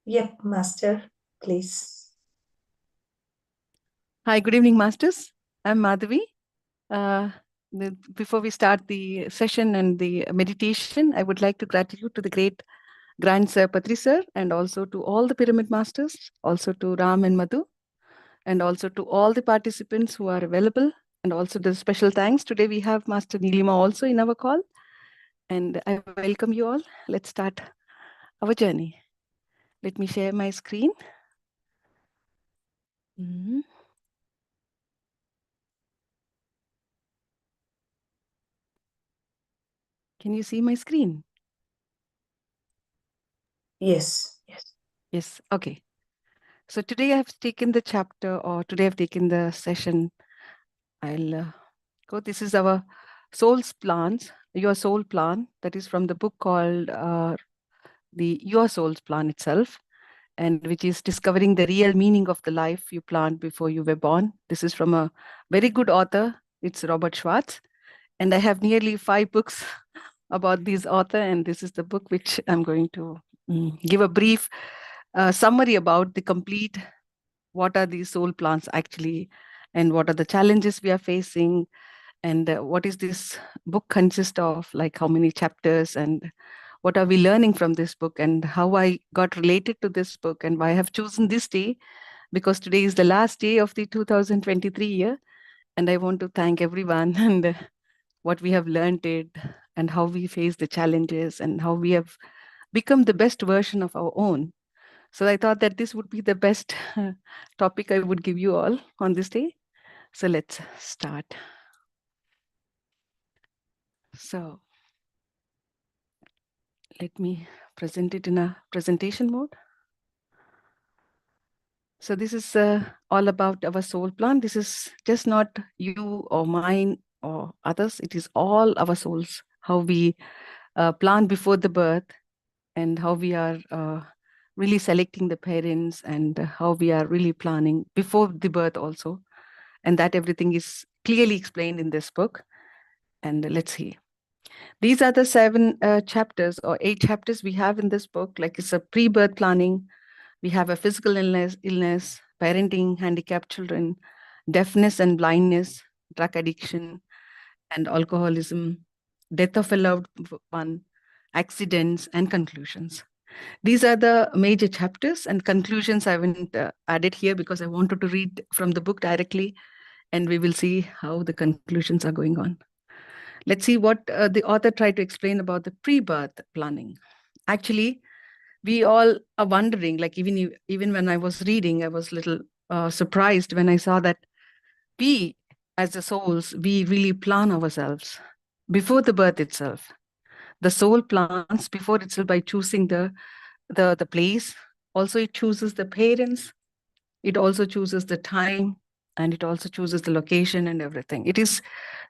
Yep, Master, please. Hi, good evening, Masters. I'm Madhavi. Uh, Before we start the session and the meditation, I would like to gratitude to the great Grand Sir Patri Sir, and also to all the Pyramid Masters, also to Ram and Madhu, and also to all the participants who are available, and also the special thanks. Today we have Master Nilima also in our call, and I welcome you all. Let's start our journey. Let me share my screen. Mhm. Can you see my screen? Yes. Yes. Okay. So today I have taken the chapter, or today I've taken the session. I'll go. This is our soul's plans, your soul plan. That is from the book called the Your Soul's Plan itself, and which is discovering the real meaning of the life you planned before you were born. This is from a very good author. It's Robert Schwarz, and I have nearly 5 books about this author, and this is the book which I'm going to give a brief summary about the complete. What are these soul plans actually, and what are the challenges we are facing, and what is this book consist of, like how many chapters, and what are we learning from this book, and how I got related to this book, and why I have chosen this day, because today is the last day of the 2023 year, and I want to thank everyone and what we have learned it, and how we face the challenges, and how we have become the best version of our own. So I thought that this would be the best topic I would give you all on this day. So let's start. So let me present it in a presentation mode. So this is all about our soul plan. This is just not you or mine or others. It is all our souls, how we plan before the birth, and how we are really selecting the parents, and how we are really planning before the birth also. And that everything is clearly explained in this book. And let's see. These are the 7 chapters or 8 chapters we have in this book. Like, it's a pre-birth planning. We have a physical illness, parenting handicapped children, deafness and blindness, drug addiction and alcoholism, death of a loved one, accidents, and conclusions. These are the major chapters, and conclusions I haven't added here because I wanted to read from the book directly, and we will see how the conclusions are going on. Let's see what the author tried to explain about the pre-birth planning. Actually, we all are wondering, like even when I was reading, I was a little surprised when I saw that we, as the souls, we really plan ourselves before the birth itself. The soul plans before itself by choosing the place. Also, it chooses the parents. It also chooses the time, and it also chooses the location and everything. It is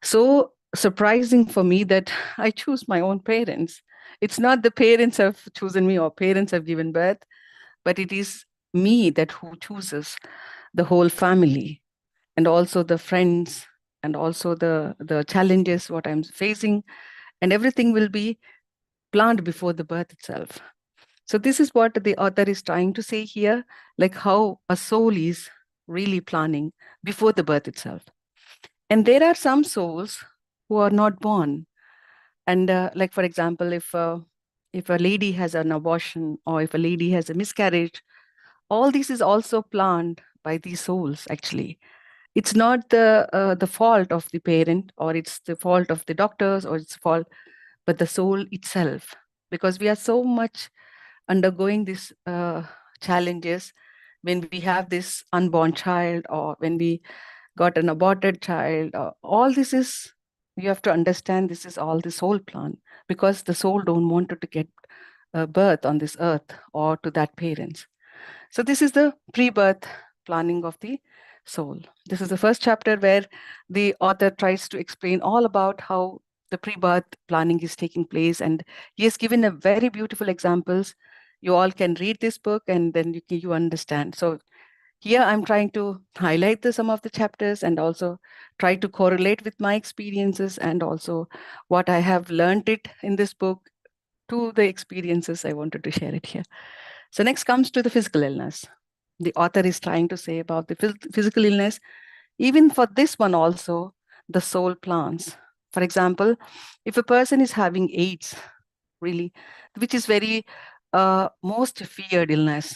so surprising for me that I choose my own parents. It's not the parents have chosen me or parents have given birth, but it is me that who chooses the whole family, and also the friends, and also the challenges what I'm facing, and everything will be planned before the birth itself. So this is what the author is trying to say here, like how a soul is really planning before the birth itself. And there are some souls who are not born. And like, for example, if a lady has an abortion, or if a lady has a miscarriage, all this is also planned by these souls, actually. It's not the fault of the parent, or it's the fault of the doctors, or it's fault, but the soul itself. Because we are so much undergoing these challenges when we have this unborn child, or when we got an aborted child. All this is, you have to understand, this is all the soul plan, because the soul don't want to get birth on this earth or to that parents. So this is the pre-birth planning of the soul. This is the first chapter where the author tries to explain all about how the pre-birth planning is taking place, and he has given a very beautiful examples. You all can read this book, and then you understand. So here I'm trying to highlight some of the chapters, and also try to correlate with my experiences, and also what I have learned it in this book to the experiences I wanted to share it here. So next comes to the physical illness. The author is trying to say about the physical illness. Even for this one also, the soul plans. For example, if a person is having AIDS, really, which is very most feared illness,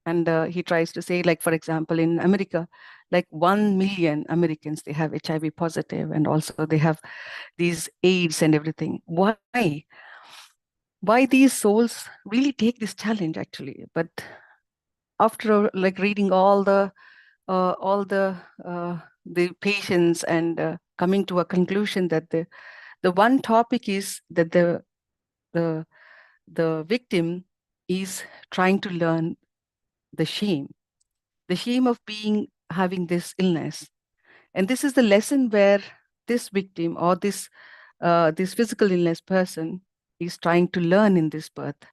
and he tries to say, like, for example, in America, like 1 million Americans, they have HIV positive, and also they have these AIDS and everything. Why these souls really take this challenge, actually? But after like reading all the patients and coming to a conclusion that the one topic is that the the victim is trying to learn the shame of being having this illness. And this is the lesson where this victim or this physical illness person is trying to learn in this birth.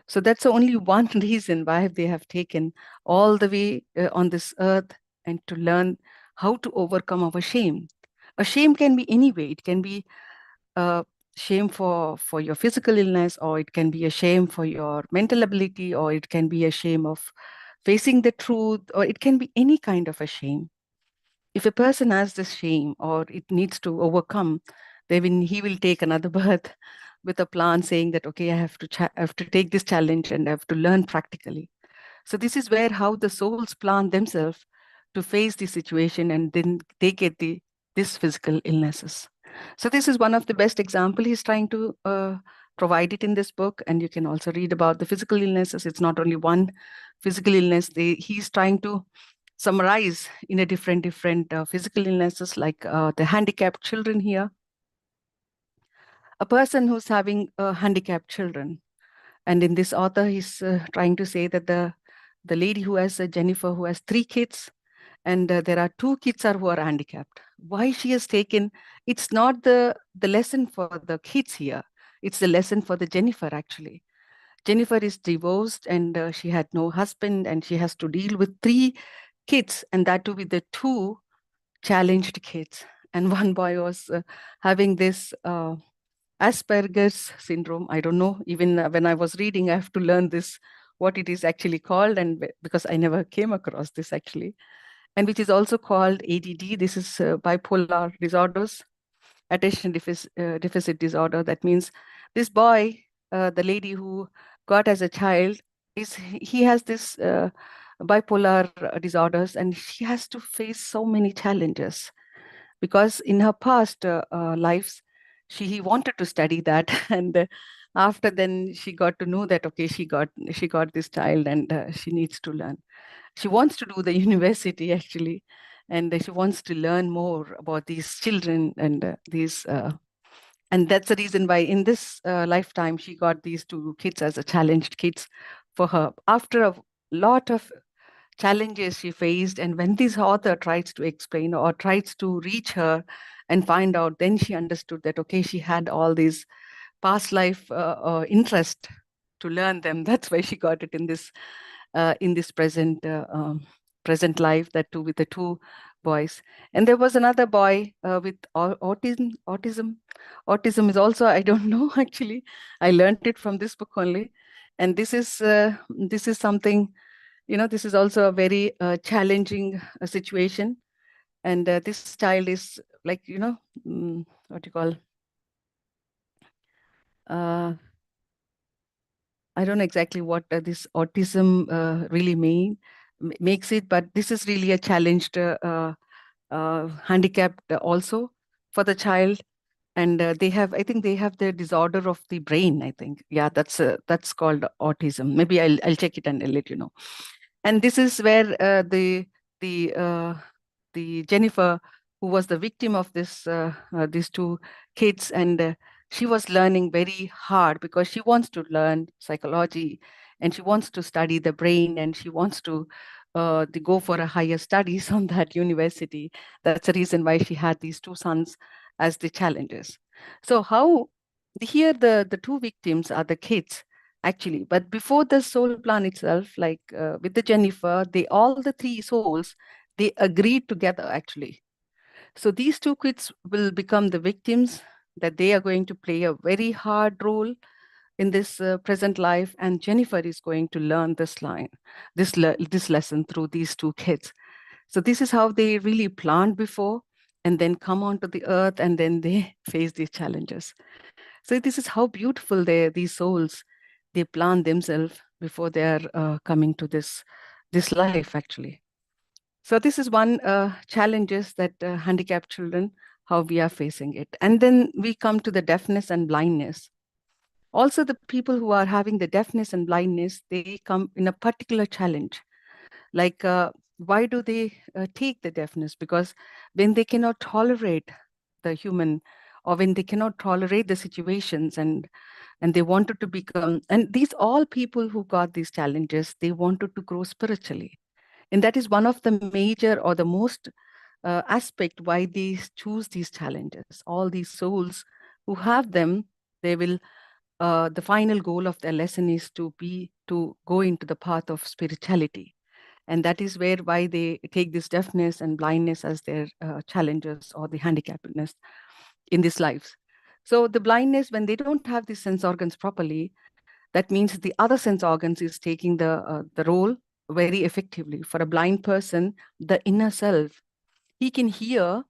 So that's only one reason why they have taken all the way on this earth, and to learn how to overcome our shame. A shame can be any way. It can be a shame for your physical illness, or it can be a shame for your mental ability, or it can be a shame of facing the truth, or it can be any kind of a shame. If a person has this shame or it needs to overcome, then he will take another birth with a plan saying that, okay, I have to take this challenge and I have to learn practically. So this is where how the souls plan themselves to face the situation, and then they get this physical illnesses. So this is one of the best example he's trying to provide it in this book. And you can also read about the physical illnesses. It's not only one physical illness. He's trying to summarize in a different physical illnesses, like the handicapped children here. A person who's having handicapped children, and in this author, he's trying to say that the lady who has Jennifer, who has 3 kids, and there are 2 kids who are handicapped. Why she has taken? It's not the lesson for the kids here. It's the lesson for the Jennifer, actually. Jennifer is divorced, and she had no husband, and she has to deal with 3 kids, and that too with the 2 challenged kids. And one boy was having this Asperger's syndrome. I don't know. Even when I was reading, I have to learn this, what it is actually called, and because I never came across this actually, and which is also called ADD. This is bipolar disorders, deficit disorder. That means this boy, the lady who got as a child, he has this bipolar disorders, and she has to face so many challenges because in her past lives, she wanted to study that, and after then she got to know that, okay, she got this child, and she needs to learn. She wants to do the university actually, and she wants to learn more about these children and and that's the reason why in this lifetime she got these 2 kids as a challenged kids for her. After a lot of challenges she faced, and when this author tries to explain or tries to reach her and find out, then she understood that, okay, she had all these past life interest to learn them. That's why she got it in this present life, that too with the 2 boys. And there was another boy with autism is also, I don't know actually. I learned it from this book only. And this is something, this is also a very challenging situation. And this child is like, what you call, uh, I don't know exactly what this autism really makes it, but this is really a challenged, handicapped also for the child. And I think they have the disorder of the brain. I think, yeah, that's called autism. Maybe I'll check it and I'll let you know. And this is where the the Jennifer, who was the victim of these 2 kids, and she was learning very hard because she wants to learn psychology, and she wants to study the brain, and she wants to go for a higher studies on that university. That's the reason why she had these 2 sons as the challenges. So how here the 2 victims are the kids actually, but before the soul plan itself, like with the Jennifer, they all the 3 souls, they agreed together actually. So these 2 kids will become the victims, that they are going to play a very hard role in this present life, and Jennifer is going to learn this lesson through these two kids. So this is how they really planned before, and then come onto the earth, and then they face these challenges. So this is how beautiful these souls, they plan themselves before they are coming to this life actually. So this is one challenges that handicapped children, how we are facing it. And then we come to the deafness and blindness. Also, the people who are having the deafness and blindness, they come in a particular challenge. Like, why do they take the deafness? Because when they cannot tolerate the human, or when they cannot tolerate the situations, and they wanted to become, and these all people who got these challenges, they wanted to grow spiritually. And that is one of the major or the most aspect why they choose these challenges. All these souls who have them, they will the final goal of their lesson is to go into the path of spirituality. And that is why they take this deafness and blindness as their challenges or the handicappedness in these lives. So the blindness, when they don't have these sense organs properly, that means the other sense organs is taking the role very effectively. For a blind person, the inner self, he can hear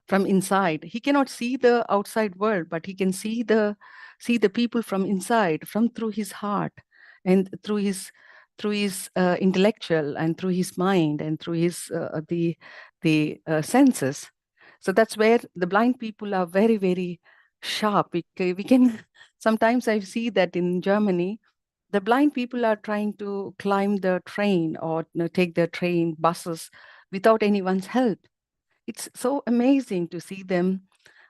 from inside. He cannot see the outside world, but he can see the people from inside, from through his heart, and through his intellectual, and through his mind, and through his the senses. So that's where the blind people are very, very sharp. We can sometimes I see that in Germany, the blind people are trying to climb the train, or take the train buses without anyone's help. It's so amazing to see them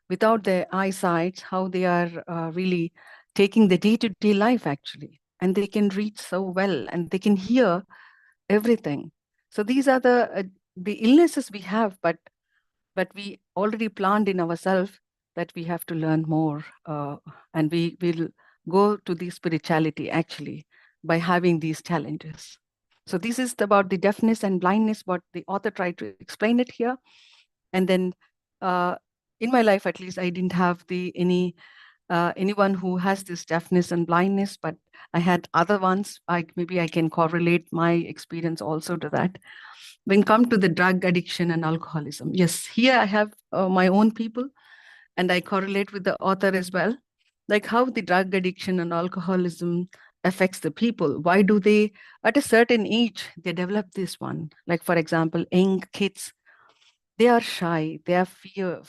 without their eyesight, how they are really taking the day-to-day life actually. And they can read so well, and they can hear everything. So these are the illnesses we have, but we already planned in ourselves that we have to learn more, and we will go to the spirituality actually by having these challenges. So this is about the deafness and blindness, what the author tried to explain it here. And then uh, in my life, at least, I didn't have anyone who has this deafness and blindness, but I had other ones. Maybe I can correlate my experience also to that. When come to the drug addiction and alcoholism, yes, here I have my own people, and I correlate with the author as well, like how the drug addiction and alcoholism affects the people. Why do they, at a certain age, they develop this one? Like, for example, young kids, they are shy, they have fear,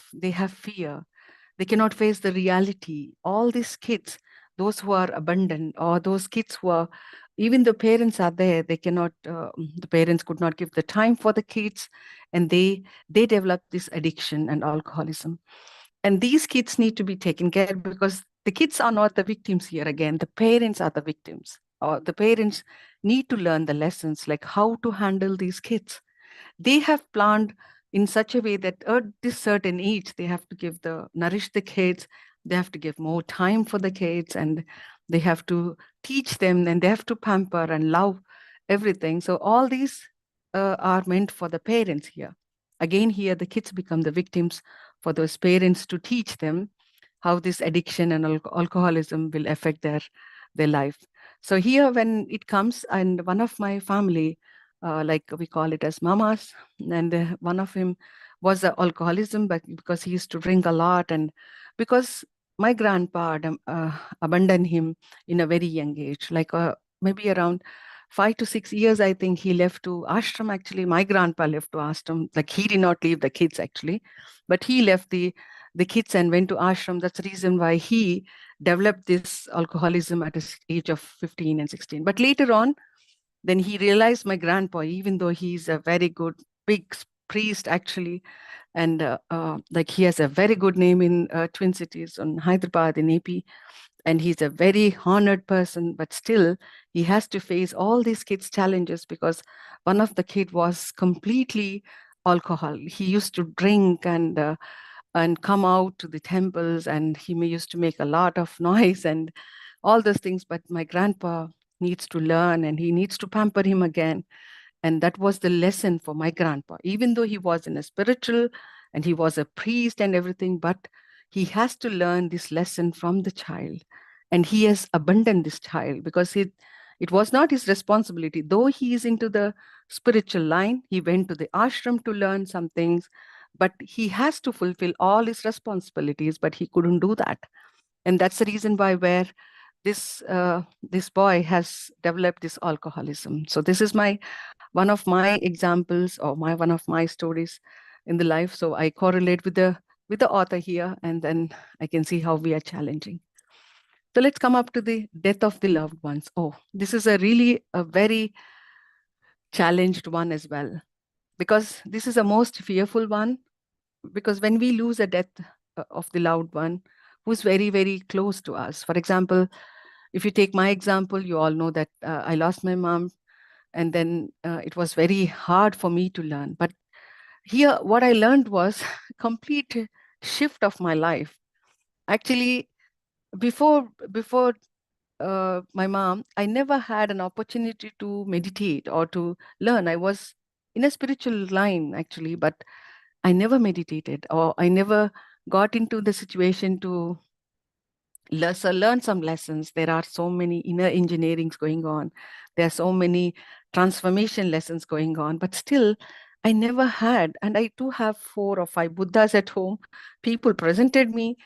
they cannot face the reality. All these kids, those who are abandoned, or those kids who are, even the parents are there, they cannot, the parents could not give the time for the kids, and they develop this addiction and alcoholism. And these kids need to be taken care, because the kids are not the victims here. Again, the parents are the victims, or the parents need to learn the lessons, like how to handle these kids. They have planned in such a way that at this certain age, they have to nourish the kids, they have to give more time for the kids, and they have to teach them, and they have to pamper and love everything. So all these are meant for the parents here. Again, here the kids become the victims for those parents to teach them how this addiction and alcoholism will affect their life. So here, when it comes, and one of my family, like we call it as mamas, and one of him was alcoholism, but because he used to drink a lot, and because my grandpa abandoned him in a very young age, like maybe around 5 to 6 years, I think he left to ashram. Actually, my grandpa left to ashram. Like, he did not leave the kids actually, but he left the kids and went to ashram. That's the reason why he developed this alcoholism at the age of 15 and 16. But later on, then he realized, my grandpa, even though he's a very good big priest actually, and like he has a very good name in Twin Cities, on Hyderabad in AP, and he's a very honored person, but still he has to face all these kids' challenges, because one of the kid was completely alcohol. He used to drink and come out to the temples, and he used to make a lot of noise and all those things. But my grandpa needs to learn, and he needs to pamper him again. And that was the lesson for my grandpa, even though he was in a spiritual and he was a priest and everything, but he has to learn this lesson from the child. and he has abandoned this child because it was not his responsibility. Though he is into the spiritual line, he went to the ashram to learn some things, but he has to fulfill all his responsibilities, but he couldn't do that. And that's the reason why where this boy has developed this alcoholism. So this is my one of my examples, or my one of my stories in the life. So I correlate with the author here, and then I can see how we are challenging. So let's come up to the death of the loved ones. Oh, this is a very challenged one as well, because this is a most fearful one. Because when we lose a death of the loved one who's very, very close to us, for example, if you take my example, you all know that I lost my mom, and then it was very hard for me to learn. But here, what I learned was complete shift of my life. Actually, before my mom, I never had an opportunity to meditate or to learn. I was in a spiritual line actually, but I never meditated, or I never got into the situation to learn some lessons. There are so many inner engineerings going on. There are so many transformation lessons going on, but still, I never had. And I do have 4 or 5 Buddhas at home. People presented me,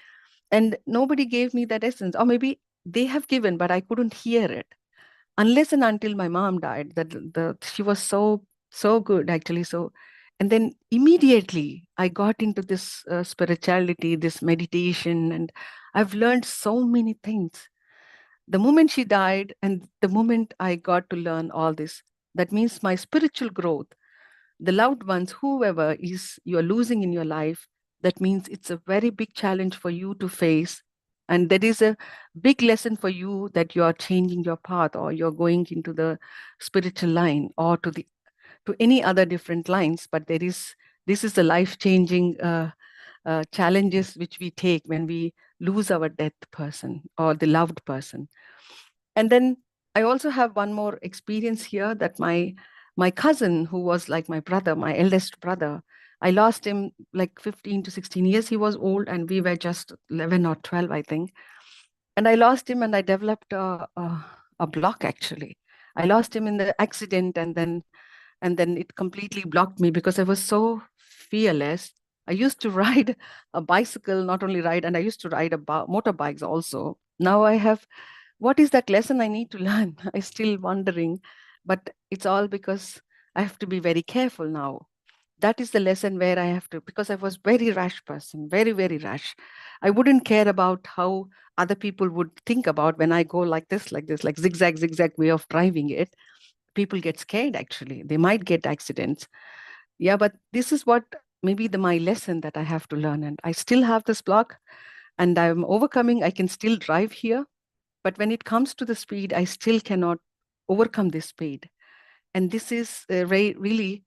and nobody gave me that essence. Or maybe they have given, but I couldn't hear it unless and until my mom died. That the she was so good actually. So, and then immediately I got into this spirituality, this meditation, and I've learned so many things. The moment she died, and the moment I got to learn all this, that means my spiritual growth, the loved ones, whoever is you're losing in your life, that means it's a very big challenge for you to face. And that is a big lesson for you, that you are changing your path, or you're going into the spiritual line, or to any other different lines. But this is the life changing challenges which we take when we lose our death person or the loved person. And then I also have one more experience here, that my cousin, who was like my brother, my eldest brother, I lost him like 15 to 16 years. He was old, and we were just 11 or 12, I think. And I lost him, and I developed a block actually. I lost him in the accident, and then it completely blocked me because I was so fearless. I used to ride a bicycle, not only ride, and I used to ride motorbikes also. Now I have, what is that lesson I need to learn? I'm still wondering, but it's all because I have to be very careful now. That is the lesson where I have to, because I was very rash person, very, very rash. I wouldn't care about how other people would think about when I go like this, like zigzag, zigzag way of driving it. People get scared actually. They might get accidents. Yeah, but this is what maybe my lesson that I have to learn. And I still have this block, and I'm overcoming. I can still drive here, but when it comes to the speed, I still cannot overcome this speed. And this is really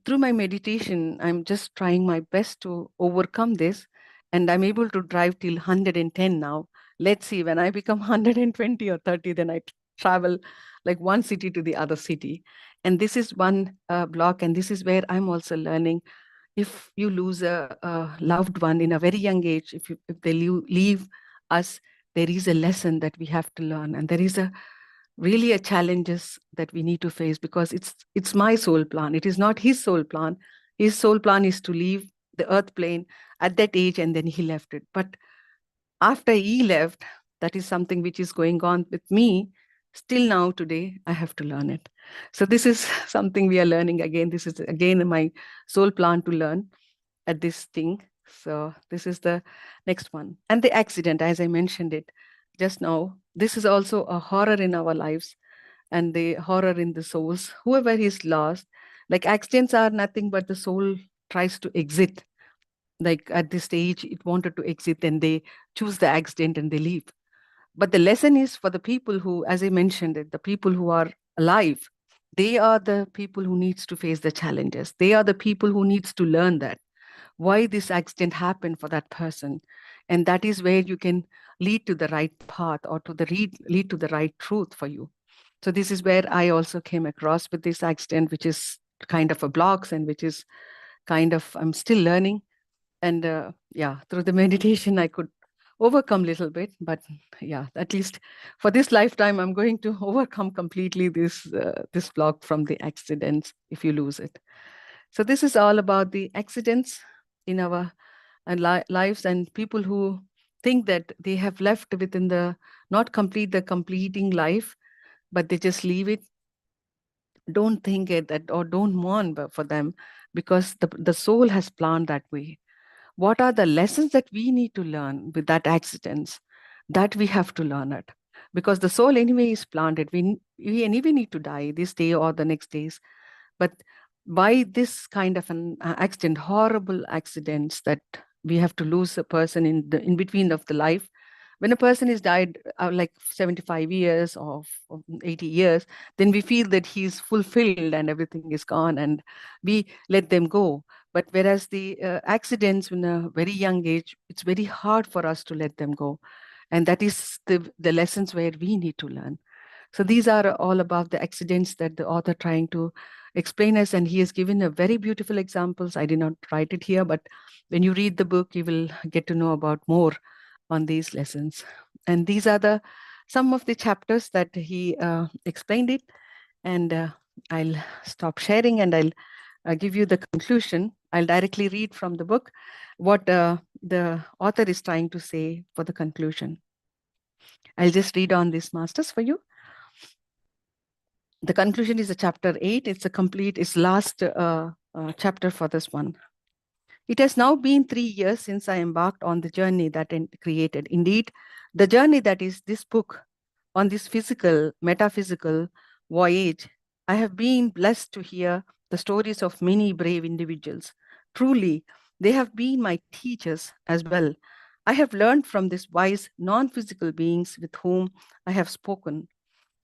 through my meditation, I'm just trying my best to overcome this. And I'm able to drive till 110 now. Let's see, when I become 120 or 30, then I travel like one city to the other city. And this is one block. And this is where I'm also learning. If you lose a loved one in a very young age, if they leave us, there is a lesson that we have to learn. And there is really a challenges that we need to face, because it's my soul plan. It is not his soul plan. His soul plan is to leave the earth plane at that age, and then he left it. But after he left, that is something which is going on with me still now today. I have to learn it. So this is something we are learning again. This is again my soul plan to learn at this thing. So this is the next one. And the accident, as I mentioned it just now, this is also a horror in our lives, and the horror in the souls. Whoever is lost, like accidents are nothing but the soul tries to exit. Like at this stage, it wanted to exit, and they choose the accident and they leave. But the lesson is for the people who, as I mentioned it, the people who are alive, they are the people who needs to face the challenges. They are the people who needs to learn that why this accident happened for that person. And that is where you can lead to the right path, or to the lead to the right truth for you. So this is where I also came across with this accident, which is kind of a blocks, and which is kind of, I'm still learning. And yeah, through the meditation, I could overcome a little bit, but yeah, at least for this lifetime, I'm going to overcome completely this block from the accidents if you lose it. So this is all about the accidents in our lives, and people who think that they have left within the not complete the completing life, but they just leave it. Don't think it that, or don't mourn for them, because the soul has planned that way. What are the lessons that we need to learn with that accidents, that we have to learn it, because the soul anyway is planted. We anyway need to die this day or the next days. But by this kind of an accident, horrible accidents, that we have to lose a person in between of the life. When a person is died like 75 years or 80 years, then we feel that he's fulfilled and everything is gone, and we let them go. But whereas the accidents in a very young age, it's very hard for us to let them go. And that is the lessons where we need to learn. So these are all about the accidents that the author trying to explain us, and he has given a very beautiful examples. I did not write it here, but when you read the book, you will get to know about more on these lessons. And these are the some of the chapters that he explained it. And I'll stop sharing, and I'll give you the conclusion. I'll directly read from the book what the author is trying to say for the conclusion. I'll just read on these masters for you. The conclusion is a chapter 8. It's last chapter for this one. It has now been 3 years since I embarked on the journey that I created. Indeed, the journey that is this book, on this physical, metaphysical voyage. I have been blessed to hear the stories of many brave individuals. Truly, they have been my teachers as well. I have learned from these wise, non-physical beings with whom I have spoken.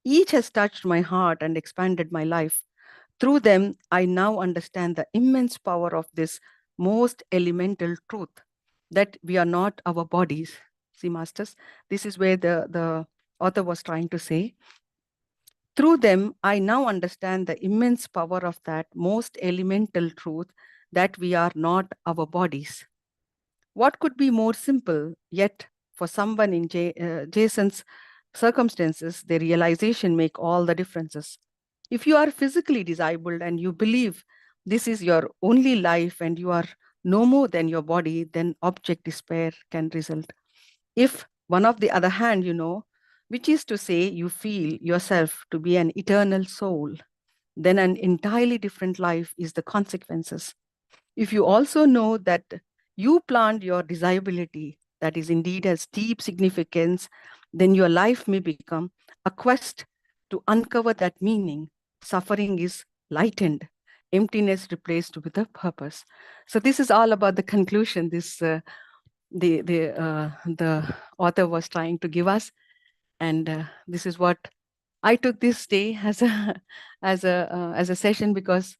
Each has touched my heart and expanded my life. Through them, I now understand the immense power of this most elemental truth, that we are not our bodies. See, masters, this is where the author was trying to say. Through them, I now understand the immense power of that most elemental truth, that we are not our bodies. What could be more simple? Yet, for someone in Jason's circumstances, the realization make all the differences. If you are physically disabled and you believe this is your only life and you are no more than your body, then object despair can result. If, one of the other hand, you know, which is to say you feel yourself to be an eternal soul, then an entirely different life is the consequences. If you also know that you planned your disability, that is indeed has deep significance, then your life may become a quest to uncover that meaning. Suffering is lightened, emptiness replaced with a purpose. So this is all about the conclusion this the author was trying to give us, and this is what I took this day as a as a session, because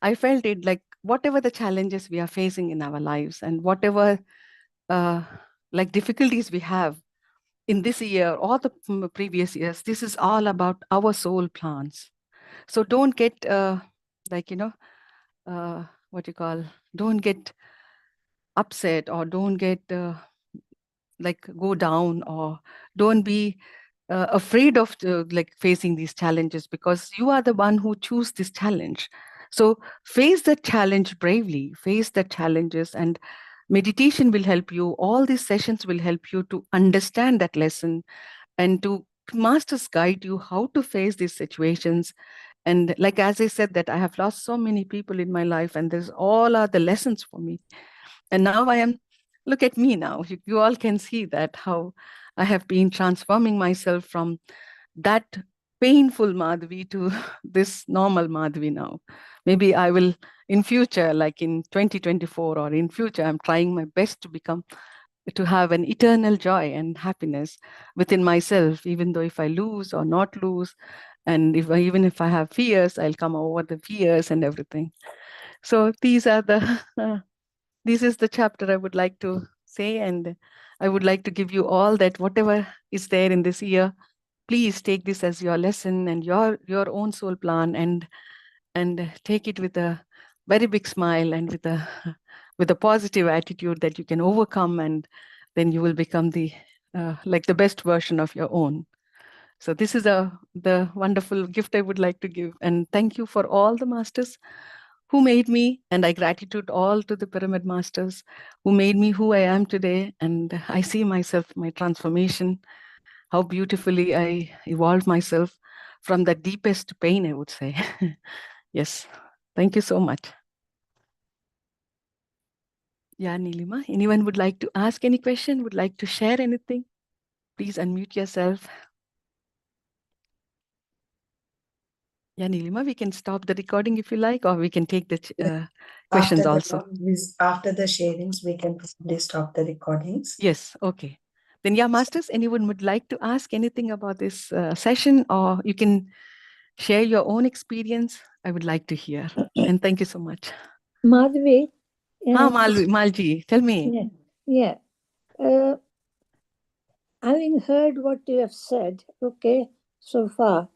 I felt it like whatever the challenges we are facing in our lives, and whatever uh, like difficulties we have in this year or the previous years, this is all about our soul plans. So don't get like, you know, what you call, don't get upset, or don't get like go down, or don't be afraid of like facing these challenges, because you are the one who choose this challenge. So face the challenge bravely, face the challenges, and meditation will help you. All these sessions will help you to understand that lesson, and to masters guide you how to face these situations. And like, as I said, that I have lost so many people in my life, and there's all are the lessons for me. And now I am, look at me now. You all can see that how I have been transforming myself from that painful Madhavi to this normal Madhavi now. Maybe I will in future, like in 2024 or in future, I'm trying my best to become, to have an eternal joy and happiness within myself, even though if I lose or not lose, and even if I have fears, I'll come over the fears and everything. So these are the this is the chapter I would like to say, and I would like to give you all that whatever is there in this year, please take this as your lesson and your own soul plan, and take it with a very big smile, and with a with a positive attitude, that you can overcome and then you will become the like the best version of your own. So this is the wonderful gift I would like to give. And thank you for all the masters who made me, and I gratitude all to the pyramid masters who made me who I am today. And I see myself, my transformation, how beautifully I evolved myself from the deepest pain, I would say. Yes. Thank you so much. Yeah, Nilima, anyone would like to ask any question, would like to share anything? Please unmute yourself. Yeah, Nilima, we can stop the recording if you like, or we can take the questions also. After the sharings, we can probably stop the recordings. Yes, okay. Then, yeah, masters, anyone would like to ask anything about this session, or you can share your own experience? I would like to hear. And thank you so much. Madhavi. Malji, tell me. Yeah. Having heard what you have said, okay, so far,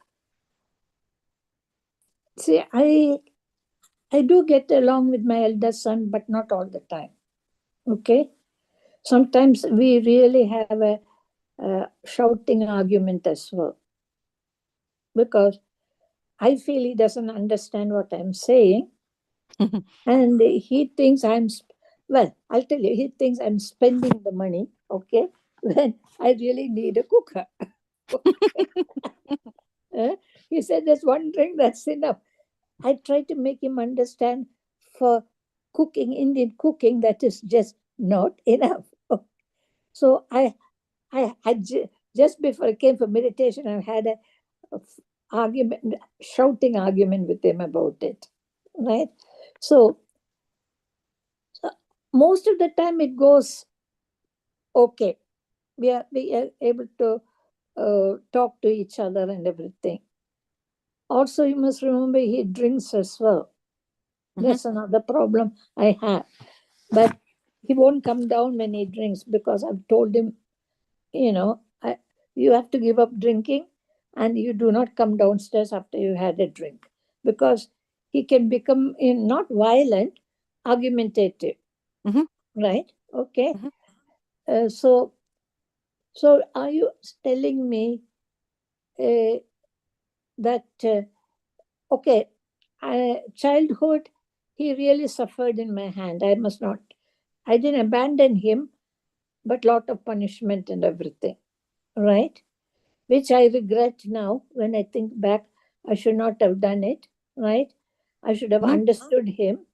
see, I do get along with my elder son, but not all the time. Okay, sometimes we really have a shouting argument as well, because I feel he doesn't understand what I'm saying, and he thinks I'll tell you, he thinks I'm spending the money, okay, when I really need a cooker. He said, there's one drink, that's enough. I try to make him understand for cooking, Indian cooking, that is just not enough. So just before I came for meditation, I had a argument, shouting argument with him about it, right? So most of the time it goes okay. We are able to talk to each other and everything. Also, you must remember he drinks as well. That's another problem I have. But he won't come down when he drinks, because I've told him, you have to give up drinking, and you do not come downstairs after you had a drink, because he can become not violent, argumentative. Right? Okay. So are you telling me that okay, childhood, he really suffered in my hand. I didn't abandon him, but lot of punishment and everything, right? Which I regret now when I think back. I should not have done it, right? I should have understood him.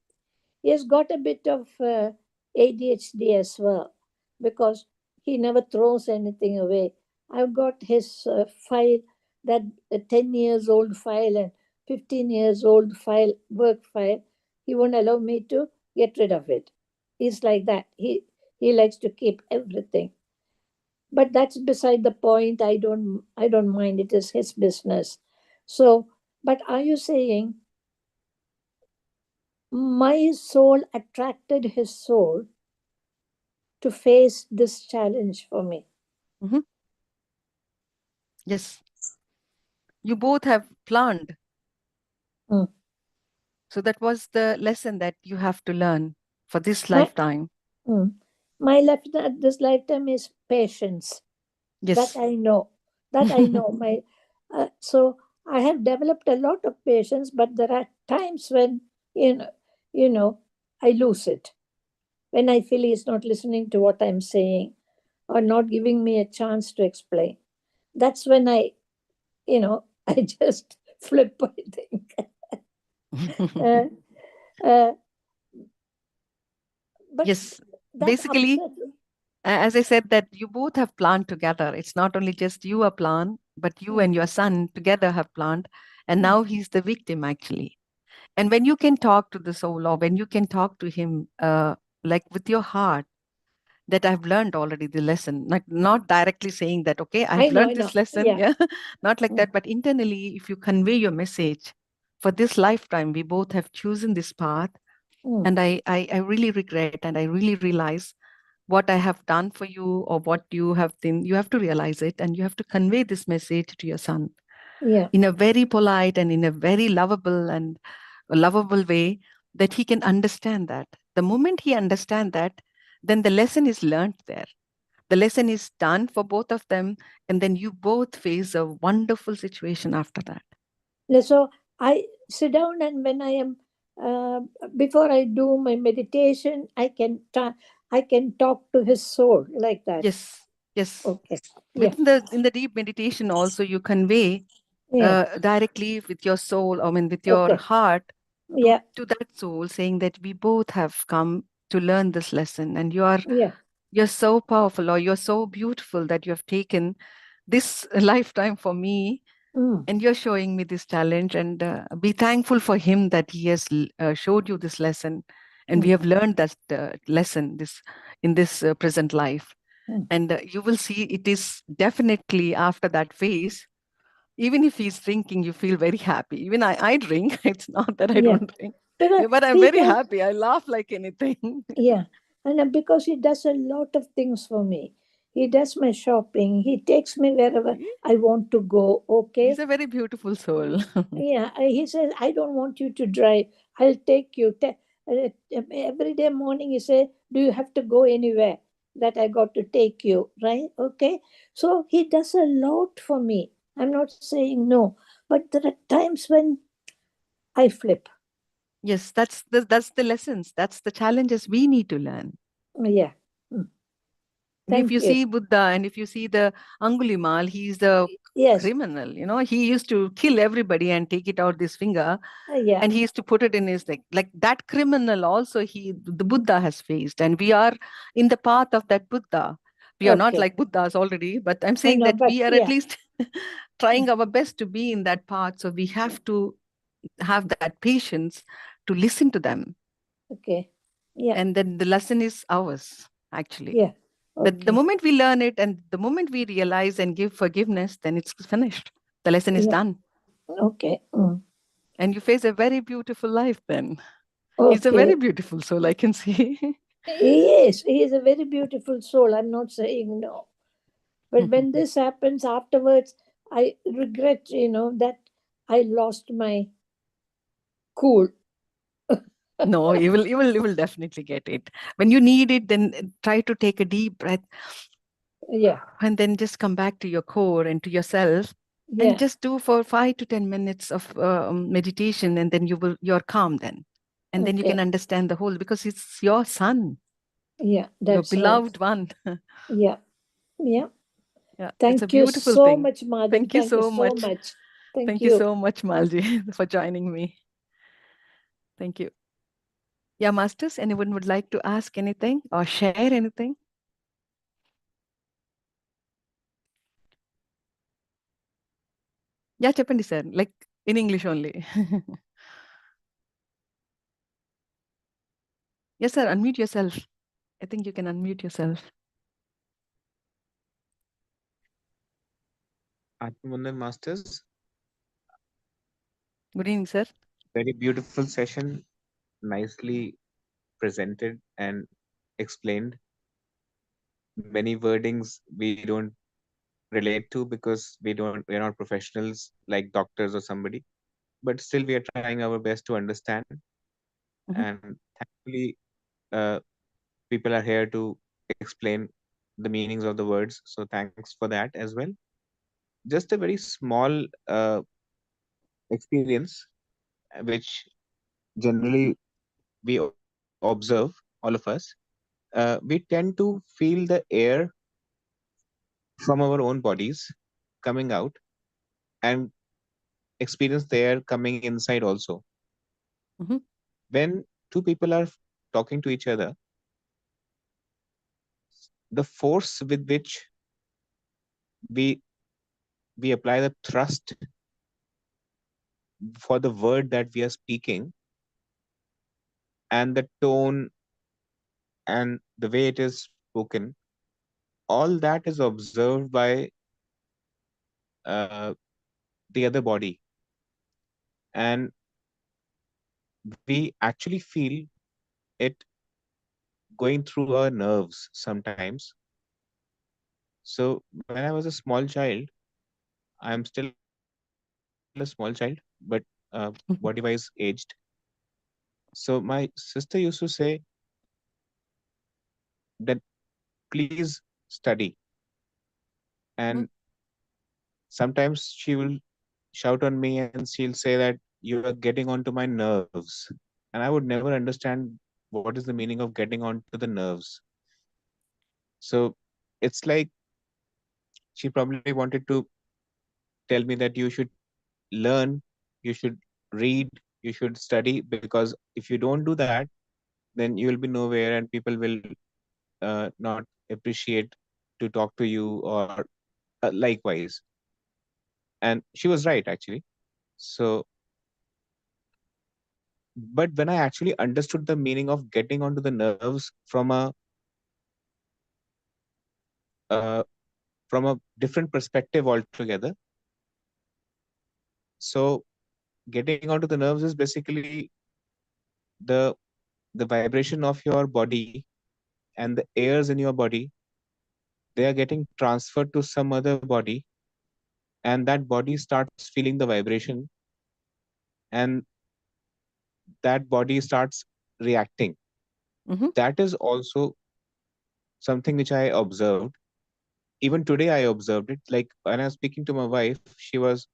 He has got a bit of ADHD as well, because he never throws anything away. I've got his file, that 10 years old file and 15 years old file, work file. He won't allow me to get rid of it. He's like that. He likes to keep everything. But that's beside the point. I don't mind. It is his business. So, but are you saying my soul attracted his soul to face this challenge for me? Yes. You both have planned. So that was the lesson that you have to learn for this lifetime. My this lifetime is patience. Yes. That I know. So I have developed a lot of patience, but there are times when I lose it. When I feel he's not listening to what I'm saying, or not giving me a chance to explain. That's when I just flip, I think. But yes, basically, as I said, that you both have planned together. It's not only just you are planned, but you and your son together have planned. And now he's the victim, actually. And when you can talk to the soul, or when you can talk to him, like with your heart, that I've learned already the lesson, like not directly saying that, okay, I've learned this lesson. Yeah. Not like that, but internally, if you convey your message, for this lifetime, we both have chosen this path. And I really regret, and I really realize what I have done for you, or what you have been. You have to realize it, and you have to convey this message to your son in a very polite and in a very lovable way, that he can understand that. The moment he understands that, then the lesson is learned there. The lesson is done for both of them, and then you both face a wonderful situation after that. So I sit down, and when I am before I do my meditation, I can talk to his soul like that. Yes, yes. Okay. Yeah. Within in the deep meditation also, you convey Yeah. directly with your soul, I mean with your Okay. heart, Yeah. to that soul, saying that we both have come to learn this lesson, and Yeah. you're so powerful, or you're so beautiful that you have taken this lifetime for me, Mm. and you're showing me this challenge, and be thankful for him that he has showed you this lesson, and we have learned that lesson in this present life. And you will see, it is definitely after that phase, even if he's drinking, you feel very happy. Even I drink. It's not that I Yeah. don't drink, Because but I'm he very does, happy. I laugh like anything. yeah, and because he does a lot of things for me. He does my shopping. He takes me wherever I want to go. Okay. He's a very beautiful soul. Yeah, he says, I don't want you to drive. I'll take you. Every day morning, he says, do you have to go anywhere that I got to take you? Right? Okay. So he does a lot for me. I'm not saying no. But there are times when I flip. Yes, that's the lessons. That's the challenges we need to learn. Yeah. Mm. And if Thank you you. see Buddha, and if you see the Angulimal, he's the Yes. criminal. He used to kill everybody and take it out this finger, Yeah. and he used to put it in his like that criminal. Also, the Buddha has faced, and we are in the path of that Buddha. We are not Okay. like Buddhas already, but I'm I saying know, that but we are at yeah. least trying our best to be in that path. So we have to have that patience to listen to them, Okay. Yeah. and then the lesson is ours actually. Yeah. The Okay. moment we learn it, and the moment we realize and give forgiveness, then it's finished. The lesson is Yeah. done. Okay. And you face a very beautiful life then. He's a Okay. very beautiful soul, I can see. He is a very beautiful soul. I'm not saying no. But when this happens afterwards, I regret, that I lost my cool. No, you will definitely get it. When you need it, then try to take a deep breath, Yeah. and then just come back to your core and to yourself, and Yeah. just do for 5 to 10 minutes of meditation, and then you're calm then. And then you Okay. can understand the whole, because it's your son, Yeah. your That's right. beloved one. Yeah. Yeah. Yeah, it's a Thank you beautiful so thing. much, Madhav. Thank you Thank you so so much. much. Thank Thank you you. so much, Malji, for joining me. Thank you. Yeah, Masters, anyone would like to ask anything or share anything? Yeah, Chapandi sir, like in English only. Yes, sir, unmute yourself. I think you can unmute yourself. Atmanandan Masters, Good evening, sir. very beautiful session, nicely presented and explained. Many wordings we don't relate to because we're not professionals like doctors or somebody, but still we are trying our best to understand. Mhm. And thankfully, uh, people are here to explain the meanings of the words. So thanks for that as well. Just a very small experience, which generally we observe, all of us. We tend to feel the air from our own bodies coming out and experience the air coming inside also. Mhm. When two people are talking to each other, the force with which we we apply the thrust for the word that we are speaking, and the tone and the way it is spoken, all that is observed by uh, the other body, and we actually feel it going through our nerves sometimes. So when I was a small child, I'm still a small child, but body wise aged. So my sister used to say that please study. And Mhm. sometimes she will shout on me and she'll say that you are getting onto my nerves. And I would never understand what is the meaning of getting onto the nerves. So it's like she probably wanted to tell me that you should learn, you should read, you should study, because if you don't do that, then you will be nowhere and people will not appreciate to talk to you, or likewise. And she was right, actually. So, but when I actually understood the meaning of getting onto the nerves uh, from a different perspective altogether, so getting onto the nerves is basically the the vibration of your body and the airs in your body, they are getting transferred to some other body, and that body starts feeling the vibration, and that body starts reacting. Mhm. That is also something which I observed. Even today I observed it. Like when I was speaking to my wife, she was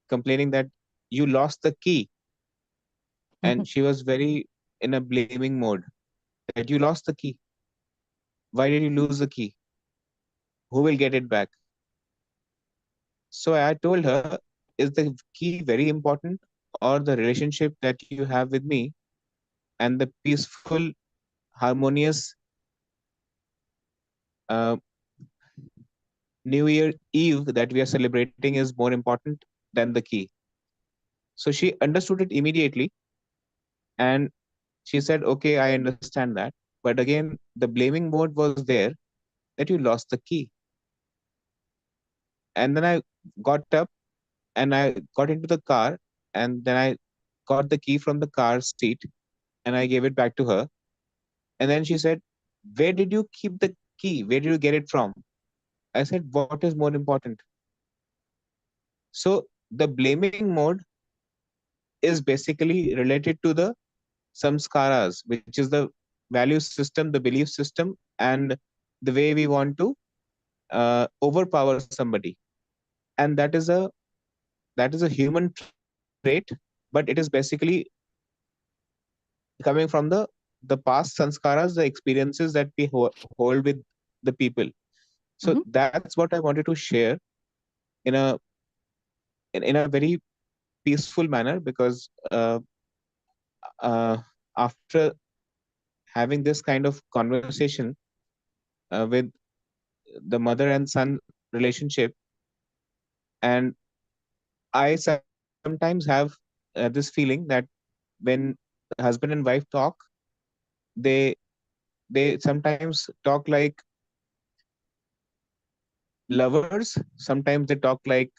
complaining that you lost the key, and she was very in a blaming mode, that you lost the key. Why did you lose the key? Who will get it back? So I told her, is the key very important, or the relationship that you have with me and the peaceful, harmonious uh, New Year Eve that we are celebrating is more important than the key? So she understood it immediately, and she said, okay, I understand that. But again, the blaming mode was there, that you lost the key. And then I got up and I got into the car, and then I got the key from the car seat and I gave it back to her. And then she said, where did you keep the key? Where did you get it from? I said, what is more important? So the blaming mode is basically related to the samskaras, which is the value system, the belief system, and the way we want to overpower somebody. And that is a human trait, but it is basically coming from the past sanskaras, the experiences that we hold with the people. So Mhm. that's what I wanted to share in a very peaceful manner, because uh, after having this kind of conversation with the mother and son relationship, and I sometimes have this feeling that when husband and wife talk, they they sometimes talk like lovers, sometimes they talk like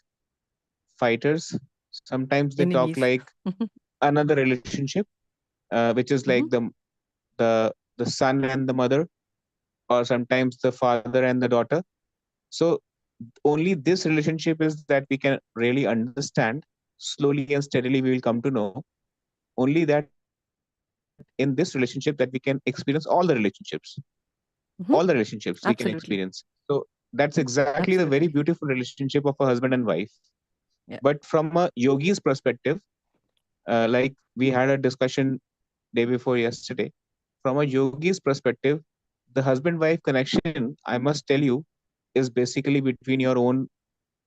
fighters, sometimes they talk Enemies. like another relationship, which is like Mhm. the son and the mother, or sometimes the father and the daughter. So only this relationship is that we can really understand. Slowly and steadily we will come to know. Only that in this relationship that we can experience all the Mhm. relationships we can Absolutely. experience. So that's exactly the very Absolutely. beautiful relationship of a husband and wife. Yeah. But from a yogi's perspective, like we had a discussion day before yesterday, from a yogi's perspective, the husband wife connection, I must tell you, is basically between your own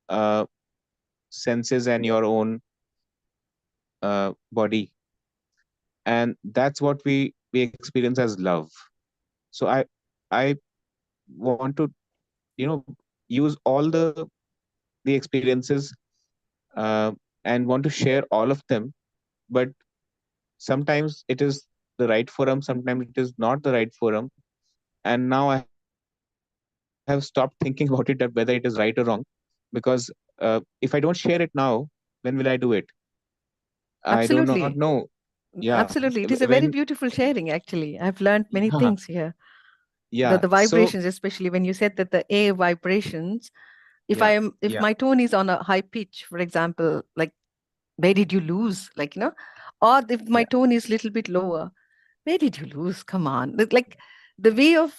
uh, senses and your own body, and that's what we experience as love. So I want to, use all the experiences, uh, and want to share all of them. But sometimes it is the right forum, sometimes it is not the right forum. And now I have stopped thinking about it, that whether it is right or wrong, because if I don't share it now, when will I do it? I do not know. Absolutely. Yeah. Absolutely. It is a When very beautiful sharing, actually. I've learned many yeah, things here. The yeah. the So vibrations, especially when you said that the air vibrations, yeah, if yeah, my tone is on a high pitch, for example, like where did you lose? Like, or if my yeah, tone is little bit lower, where did you lose? Come on. Like the way of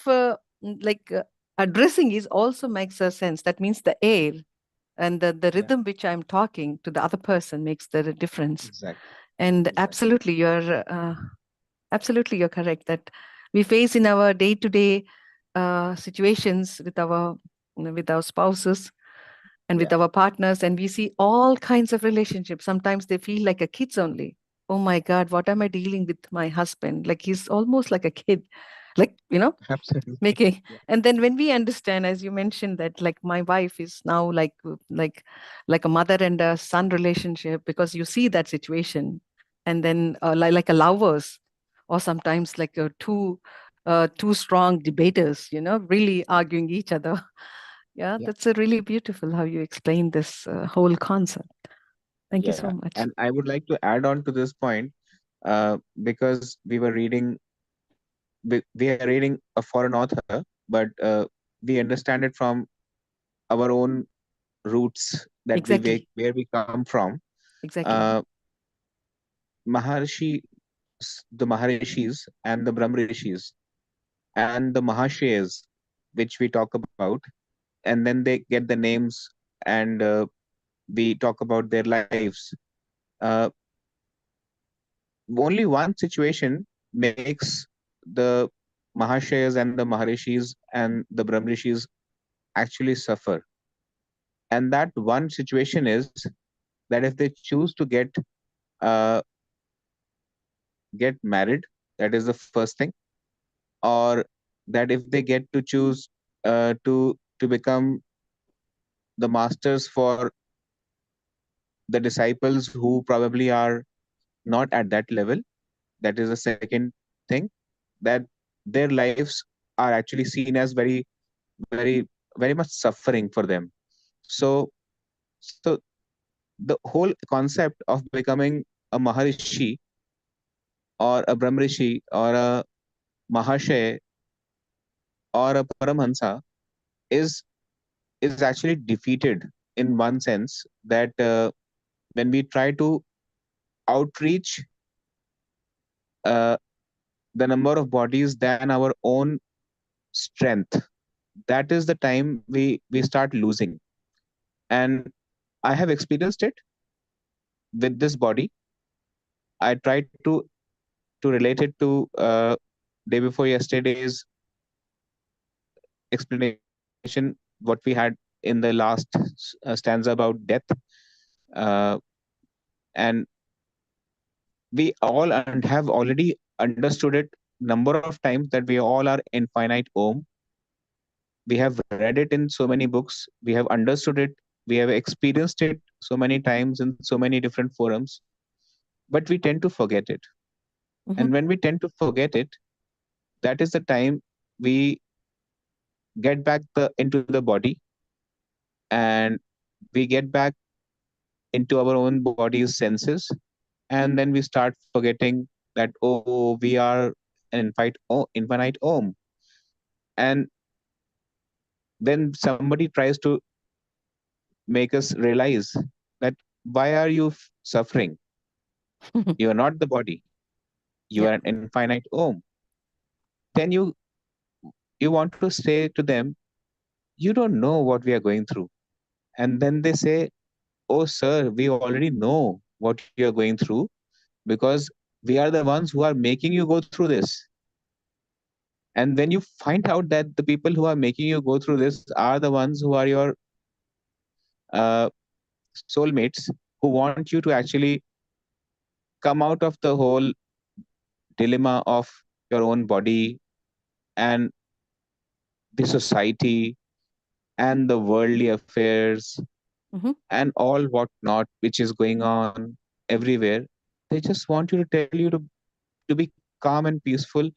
addressing is also makes a sense. That means the air and the rhythm which I'm talking to the other person makes the difference. Exactly. And Exactly. absolutely you're correct that we face in our day-to-day situations with our spouses and with our partners, and we see all kinds of relationships. Sometimes they feel like a kids only. Oh my God, what am I dealing with my husband? Like he's almost like a kid, like, Absolutely. making. Yeah. And then when we understand, as you mentioned, that like my wife is now like a mother and a son relationship, because you see that situation. And then like a lovers, or sometimes like two strong debaters, really arguing each other. Yeah, Yeah. that's a really beautiful how you explain this whole concept. Thank you so much. And I would like to add on to this point, because we are reading a foreign author, but we understand it from our own roots that Exactly. where we come from. Exactly. Uh, Maharshi, the Maharishis and the Brahmarishis and the Mahashayas, which we talk about, and then they get the names, and we talk about their lives. Uh, Only one situation makes the Mahashayas and the Maharishis and the Brahmarishis actually suffer. And that one situation is that if they choose to uh, get married, that is the first thing, or that if they get to choose to become the masters for the disciples who probably are not at that level. That is the second thing, that their lives are actually seen as very, very, very much suffering for them. So so the whole concept of becoming a Maharishi or a Brahmrishi or a Mahashay or a Paramhansa is is actually defeated in one sense, that when we try to outreach uh, the number of bodies than our own strength, that is the time we start losing. And I have experienced it with this body. I tried to relate it to day before yesterday's explanation, what we had in the last stanza about death. uh, and we all and have already understood it number of times, that we all are infinite om. We have read it in so many books, we have understood it, we have experienced it so many times in so many different forums, but we tend to forget it. Mhm. And when we tend to forget it, that is the time we get back into the body, and we get back into our own body's senses, and then we start forgetting that, oh, we are an infinite om. And then somebody tries to make us realize that, why are you suffering? You are not the body, you Yeah. are an infinite om. Then you want to say to them, you don't know what we are going through. And then they say, oh sir, we already know what you are going through, because we are the ones who are making you go through this. And when you find out that the people who are making you go through this are the ones who are your uh, soulmates, who want you to actually come out of the whole dilemma of your own body and the society and the worldly affairs Mhm. and all whatnot which is going on everywhere. They just want you to tell you to be calm and peaceful,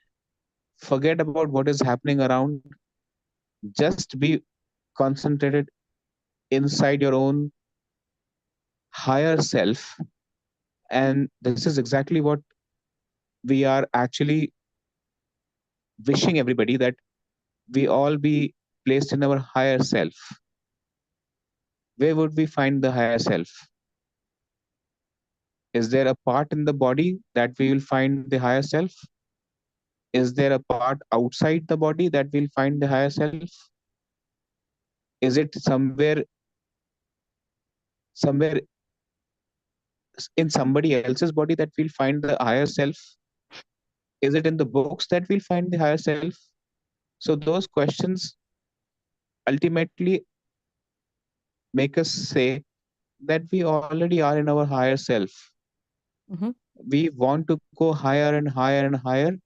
forget about what is happening around, just be concentrated inside your own higher self. And this is exactly what we are actually wishing everybody, that we all be placed in our higher self. Where would we find the higher self? Is there a part in the body that we will find the higher self? Is there a part outside the body that we'll find the higher self? Is it somewhere in somebody else's body that we'll find the higher self? Is it in the books that we'll find the higher self? So those questions ultimately make us say that we already are in our higher self. Mhm. We want to go higher and higher and higher.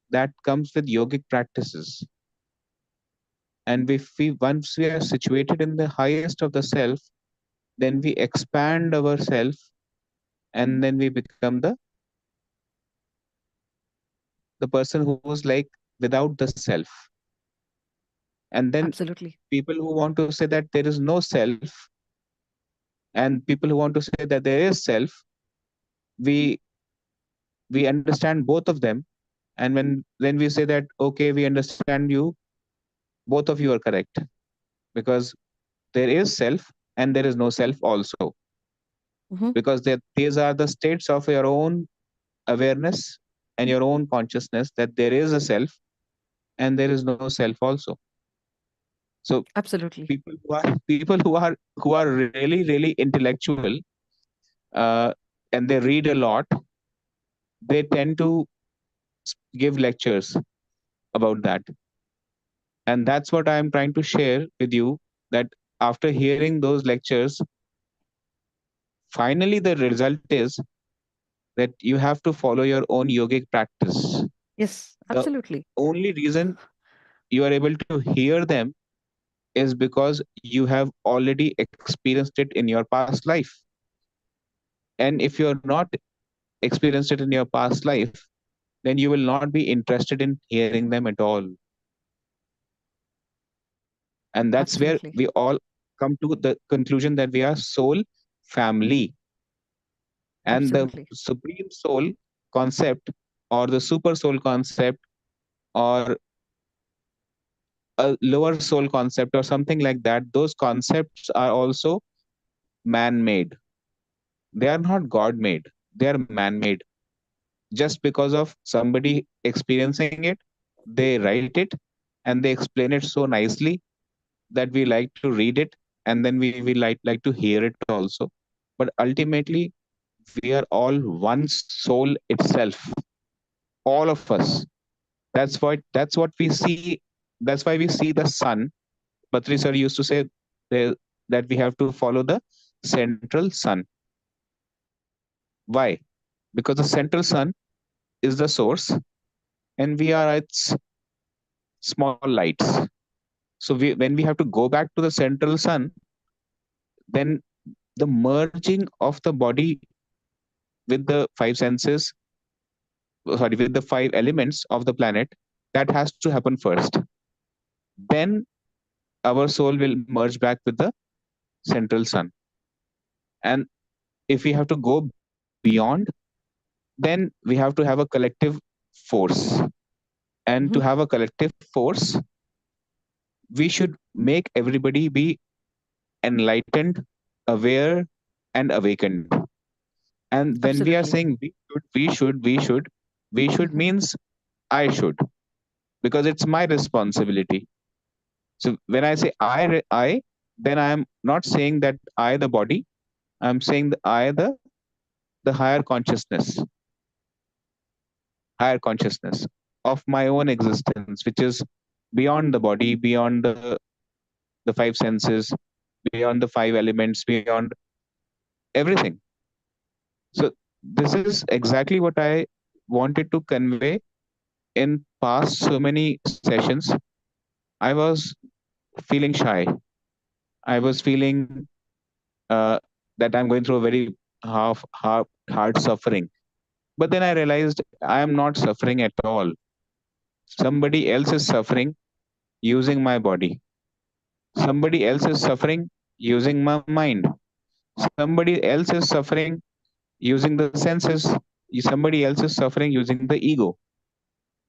That comes with yogic practices. And if we once we are situated in the highest of the self, then we expand ourself, and then we become the person who's like without the self. And then Absolutely. people who want to say that there is no self, and people who want to say that there is self, we we understand both of them. And when we say that okay, we understand you, both of you are correct, because there is self and there is no self also, Mhm. because these are the states of your own awareness and your own consciousness, that there is a self and there is no self also. So Absolutely. people who are really intellectual, uh, and they read a lot, they tend to give lectures about that. And that's what I'm trying to share with you, that after hearing those lectures, finally the result is that you have to follow your own yogic practice. Yes, The absolutely. only reason you are able to hear them is because you have already experienced it in your past life. And if you're not experienced it in your past life, then you will not be interested in hearing them at all. And that's where Absolutely. we all come to the conclusion that we are soul family. And the Absolutely. supreme soul concept, or the super soul concept, or a lower soul concept, or something like that, those concepts are also man made. They are not God made, they are man made. Just because of somebody experiencing it, they write it and they explain it so nicely that we like to read it, and then we like to hear it also. But ultimately, we are all one soul itself, all of us. That's what we see. That's why we see the sun. Patri sir used to say the- that we have to follow the central sun. Why? Because the central sun is the source, and we are its small lights. So when we have to go back to the central sun, then the merging of the body with the five senses, sorry, with the five elements of the planet, that has to happen first. Then our soul will merge back with the central sun. And if we have to go beyond, then we have to have a collective force. And to Mhm. have a collective force, we should make everybody be enlightened, aware, and awakened. And when we are Absolutely. saying we should Mhm. means I should, because it's my responsibility. So when I say then I am not saying that I, the body, I'm saying the I, the higher consciousness of my own existence, which is beyond the body, beyond the five senses, beyond the five elements, beyond everything. So this is exactly what I wanted to convey in past so many sessions. I was feeling shy. I was feeling uh, that I'm going through a very hard suffering. But then I realized I am not suffering at all. Somebody else is suffering using my body. Somebody else is suffering using my mind. Somebody else is suffering using the senses. Somebody else is suffering using the ego.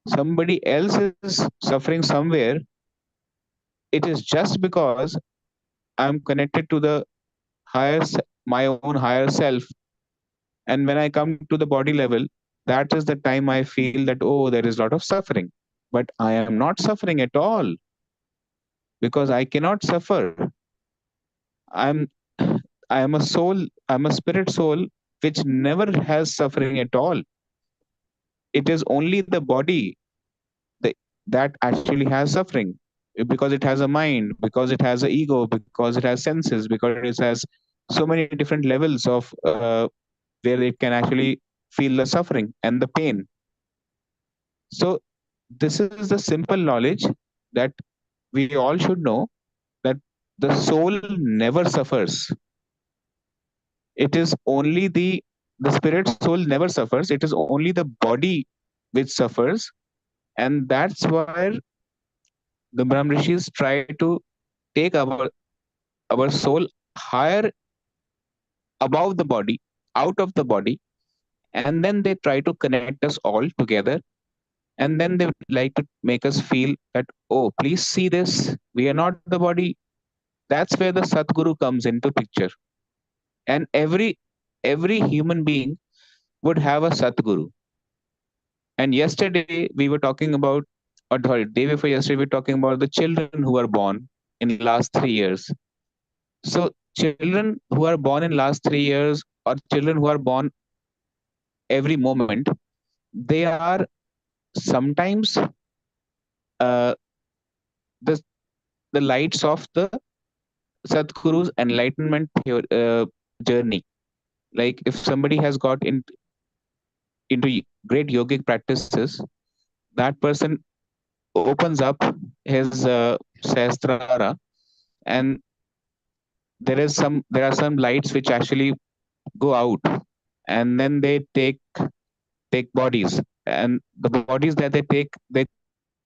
Somebody else is suffering somewhere. It is just because I'm connected to the my own higher self. And when I come to the body level, that is the time I feel that, oh, there is a lot of suffering. But I am not suffering at all. because I cannot suffer. I'm I am a soul, I'm a spirit soul which never has suffering at all. It is only the body that, that actually has suffering, because it has a mind, because it has an ego, because it has senses, because it has so many different levels of where it can actually feel the suffering and the pain. So this is the simple knowledge that we all should know, that the soul never suffers. It is only the spirit soul never suffers. It is only the body which suffers, and that's where the Brahm Rishis try to take our soul higher above the body, out of the body, and then they try to connect us all together. And then they would like to make us feel that, oh, please see this. We are not the body. That's where the Satguru comes into picture. And every human being would have a Satguru. And yesterday we were talking about, or sorry, day before yesterday we were talking about the children who are born in last 3 years. So children who are born in last 3 years, or children who are born every moment, they are sometimes the the lights of the Sadhguru's enlightenment journey. Like if somebody has got into great yogic practices, that person opens up his sahasrara, and there are some lights which actually go out, and then they take bodies, and the bodies that they take, they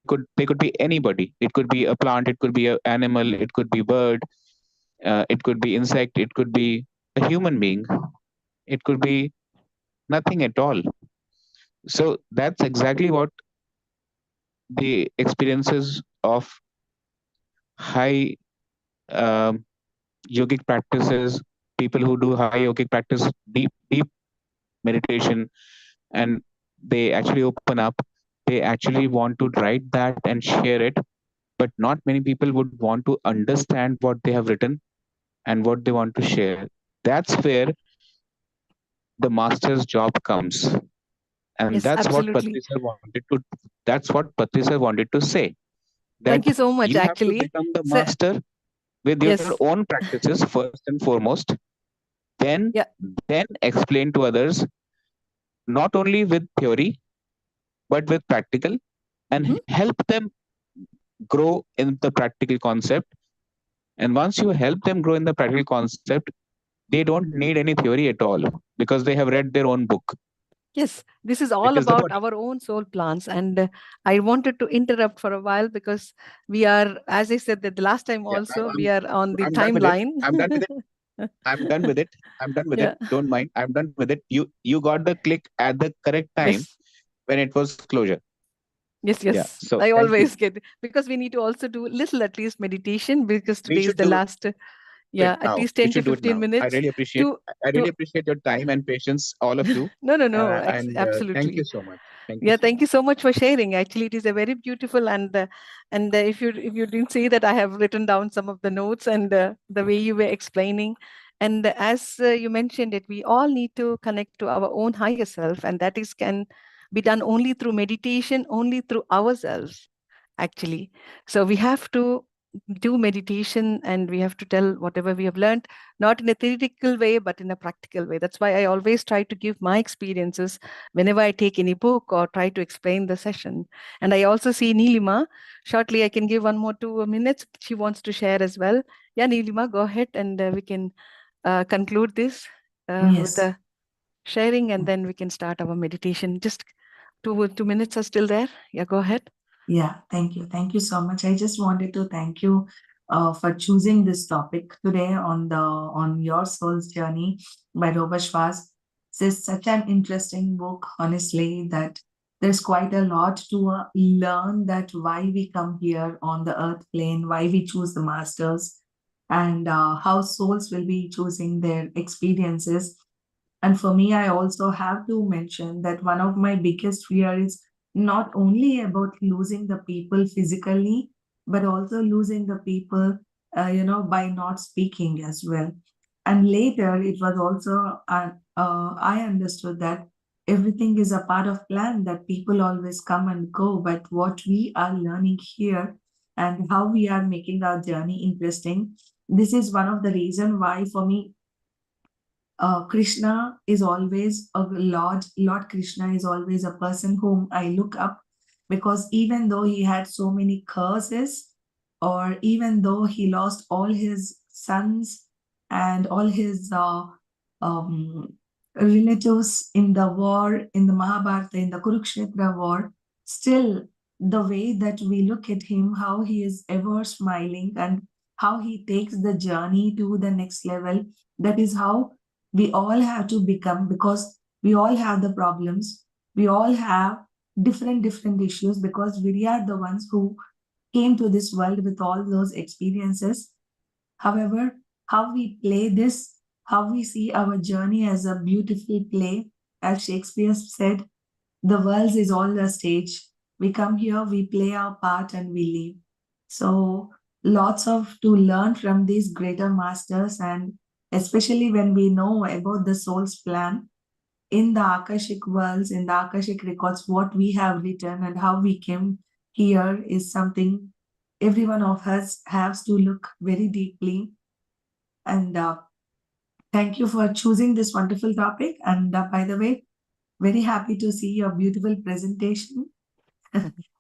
could be anybody. It could be a plant, it could be an animal, it could be bird, it could be insect, it could be a human being, it could be nothing at all. So that's exactly what the experiences of high um, yogic practices, people who do high yogic practice, deep meditation, and they actually open up. They actually want to write that and share it, but not many people would want to understand what they have written and what they want to share. That's where the master's job comes, and Yes, that's what absolutely. Patri sir wanted to. That's what Patri sir wanted to say. That Thank you so much, you have to actually. become the So, master with your yes, own practices first and foremost, then yeah. explain to others, not only with theory but with practical, Mhm. and help them grow in the practical concept. And once you help them grow in the practical concept, they don't need any theory at all, because they have read their own book. Yes, this is It all is the about body. our own soul plants. And I wanted to interrupt for a while because we are, as I said, that the last time Yeah, also, we are on the I'm done with it. timeline. I'm done with it. I'm done with it. I'm done with it. Yeah. Don't mind. I'm done with it. You got the click at the correct time Yes. when it was closure. Yes, Yeah. yes. So I thank you. always get, because we need to also do little at least meditation, because We today is should the do it last, now. at We least should 10 do to it now. 15 minutes to, I really to appreciate your time and patience, all of you. no, no, no, And thank you absolutely. so much. Thank you Yeah, so thank much. you so much for sharing. Actually, it is a very beautiful, and if you didn't see that, I have written down some of the notes, and the way you were explaining, and as you mentioned it, we all need to connect to our own higher self, and that is can be done only through meditation, only through ourselves, actually. So we have to do meditation, and we have to tell whatever we have learned, not in a theoretical way, but in a practical way. That's why I always try to give my experiences whenever I take any book or try to explain the session. And I also see Neelima. Shortly, I can give 1 more 2 minutes. She wants to share as well. Yeah, Neelima, go ahead, and we can conclude this with Yes. the sharing, and then we can start our meditation. Just 2 minutes are still there. Yeah, go ahead. Yeah, thank you. Thank you so much. I just wanted to thank you for choosing this topic today on Your Soul's Journey by Robert Schwarz. This is such an interesting book, honestly, that there's quite a lot to learn, that why we come here on the earth plane, why we choose the masters, and how souls will be choosing their experiences. And for me, I also have to mention that one of my biggest fear is not only about losing the people physically, but also losing the people, by not speaking as well. And later, it was also, I understood that everything is a part of plan, that people always come and go. But what we are learning here and how we are making our journey interesting, this is one of the reason why for me Krishna is always a Lord Krishna is always a person whom I look up, because even though he had so many curses, or even though he lost all his sons and all his um, relatives in the war, in the Mahabharata, in the Kurukshetra war, still the way that we look at him, how he is ever smiling and how he takes the journey to the next level, that is how we all have to become, because we all have the problems, we all have different issues, because we are the ones who came to this world with all those experiences. However, how we play this, how we see our journey as a beautiful play, as Shakespeare said, the world is all a stage. We come here, we play our part, and we leave. So lots of to learn from these greater masters, and especially when we know about the soul's plan in the Akashic worlds, in the Akashic records, what we have written and how we came here is something every one of us has to look very deeply. And thank you for choosing this wonderful topic. And by the way, very happy to see your beautiful presentation.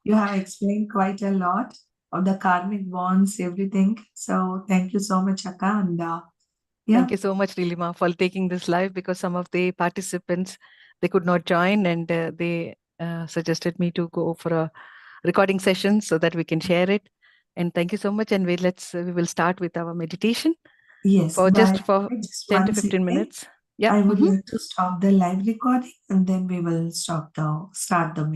You have explained quite a lot of the karmic bonds, everything. So thank you so much, Akka. And yeah. Thank you so much, Rilima, for taking this live, because some of the participants, they could not join, and they suggested me to go for a recording session so that we can share it. And thank you so much. And we will start with our meditation. Yes, for just 10 to 15 minutes. Yeah. I would like to stop the live recording, and then we will start the